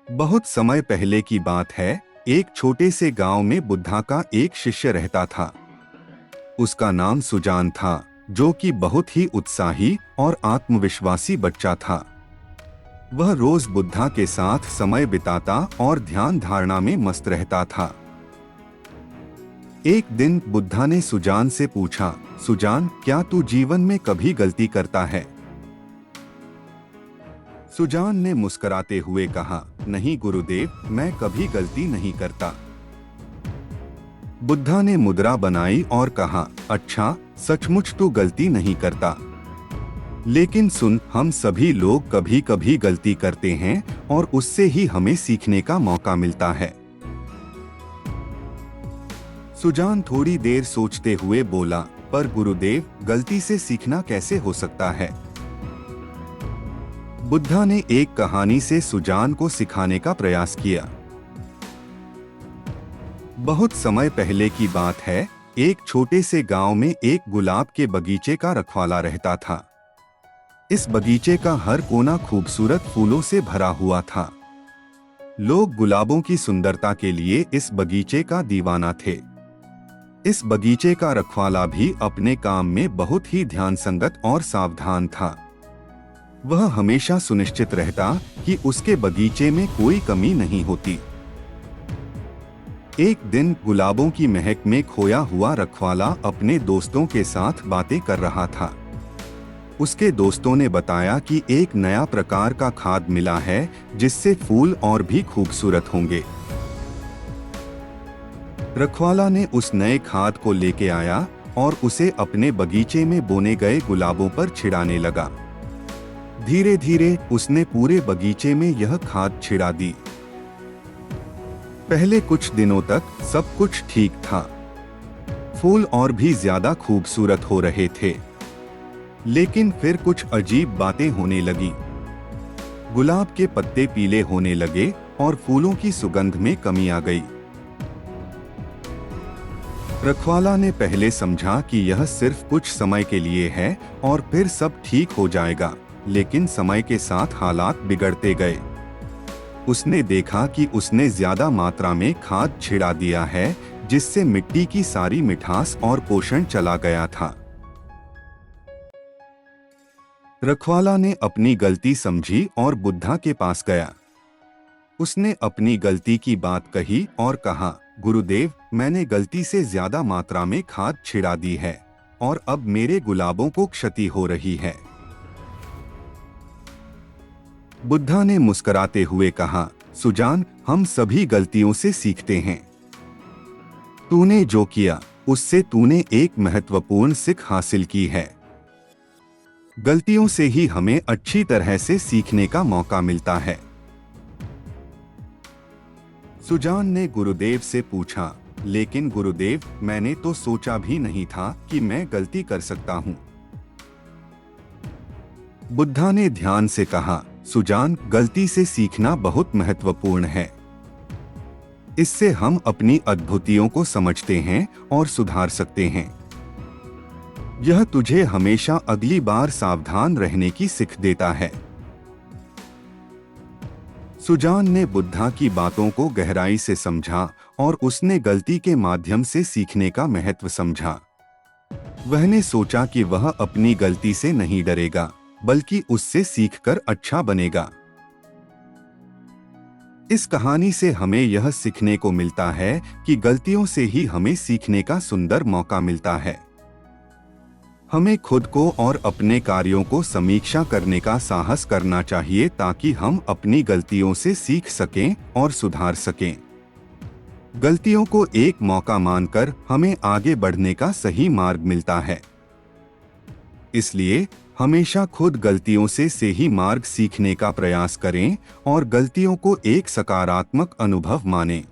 बहुत समय पहले की बात है। एक छोटे से गांव में बुद्धा का एक शिष्य रहता था। उसका नाम सुजान था, जो कि बहुत ही उत्साही और आत्मविश्वासी बच्चा था। वह रोज बुद्धा के साथ समय बिताता और ध्यान धारणा में मस्त रहता था। एक दिन बुद्धा ने सुजान से पूछा, सुजान, क्या तू जीवन में कभी गलती करता है? सुजान ने मुस्कुराते हुए कहा, नहीं गुरुदेव, मैं कभी गलती नहीं करता। बुद्धा ने मुद्रा बनाई और कहा, अच्छा, सचमुच तू गलती नहीं करता। लेकिन सुन, हम सभी लोग कभी कभी गलती करते हैं और उससे ही हमें सीखने का मौका मिलता है। सुजान थोड़ी देर सोचते हुए बोला, पर गुरुदेव, गलती से सीखना कैसे हो सकता है? बुद्धा ने एक कहानी से सुजान को सिखाने का प्रयास किया। बहुत समय पहले की बात है। एक छोटे से गांव में एक गुलाब के बगीचे का रखवाला रहता था। इस बगीचे का हर कोना खूबसूरत फूलों से भरा हुआ था। लोग गुलाबों की सुंदरता के लिए इस बगीचे का दीवाना थे। इस बगीचे का रखवाला भी अपने काम में बहुत ही ध्यान संगत और सावधान था। वह हमेशा सुनिश्चित रहता कि उसके बगीचे में कोई कमी नहीं होती। एक दिन गुलाबों की महक में खोया हुआ रखवाला अपने दोस्तों के साथ बातें कर रहा था। उसके दोस्तों ने बताया कि एक नया प्रकार का खाद मिला है, जिससे फूल और भी खूबसूरत होंगे। रखवाला ने उस नए खाद को लेके आया और उसे अपने बगीचे में बोने गए गुलाबों पर छिड़ाने लगा। धीरे धीरे उसने पूरे बगीचे में यह खाद छिड़ा दी। पहले कुछ दिनों तक सब कुछ ठीक था। फूल और भी ज्यादा खूबसूरत हो रहे थे। लेकिन फिर कुछ अजीब बातें होने लगी। गुलाब के पत्ते पीले होने लगे और फूलों की सुगंध में कमी आ गई। रखवाला ने पहले समझा कि यह सिर्फ कुछ समय के लिए है और फिर सब ठीक हो जाएगा, लेकिन समय के साथ हालात बिगड़ते गए। उसने देखा कि उसने ज्यादा मात्रा में खाद छिड़ा दिया है, जिससे मिट्टी की सारी मिठास और पोषण चला गया था। रखवाला ने अपनी गलती समझी और बुद्धा के पास गया। उसने अपनी गलती की बात कही और कहा, गुरुदेव, मैंने गलती से ज्यादा मात्रा में खाद छिड़ा दी है और अब मेरे गुलाबों को क्षति हो रही है। बुद्धा ने मुस्कुराते हुए कहा, सुजान, हम सभी गलतियों से सीखते हैं। तूने जो किया, उससे तूने एक महत्वपूर्ण सीख हासिल की है। गलतियों से ही हमें अच्छी तरह से सीखने का मौका मिलता है। सुजान ने गुरुदेव से पूछा, लेकिन गुरुदेव, मैंने तो सोचा भी नहीं था कि मैं गलती कर सकता हूँ। बुद्धा ने ध्यान से कहा, सुजान, गलती से सीखना बहुत महत्वपूर्ण है। इससे हम अपनी अद्भुतियों को समझते हैं और सुधार सकते हैं। यह तुझे हमेशा अगली बार सावधान रहने की सीख देता है। सुजान ने बुद्धा की बातों को गहराई से समझा और उसने गलती के माध्यम से सीखने का महत्व समझा। वह ने सोचा कि वह अपनी गलती से नहीं डरेगा, बल्कि उससे सीखकर अच्छा बनेगा। इस कहानी से हमें यह सीखने को मिलता है कि गलतियों से ही हमें सीखने का सुंदर मौका मिलता है। हमें खुद को और अपने कार्यों को समीक्षा करने का साहस करना चाहिए, ताकि हम अपनी गलतियों से सीख सकें और सुधार सकें। गलतियों को एक मौका मानकर हमें आगे बढ़ने का सही मार्ग मिलता है। इसलिए हमेशा खुद गलतियों से ही मार्ग सीखने का प्रयास करें और गलतियों को एक सकारात्मक अनुभव मानें।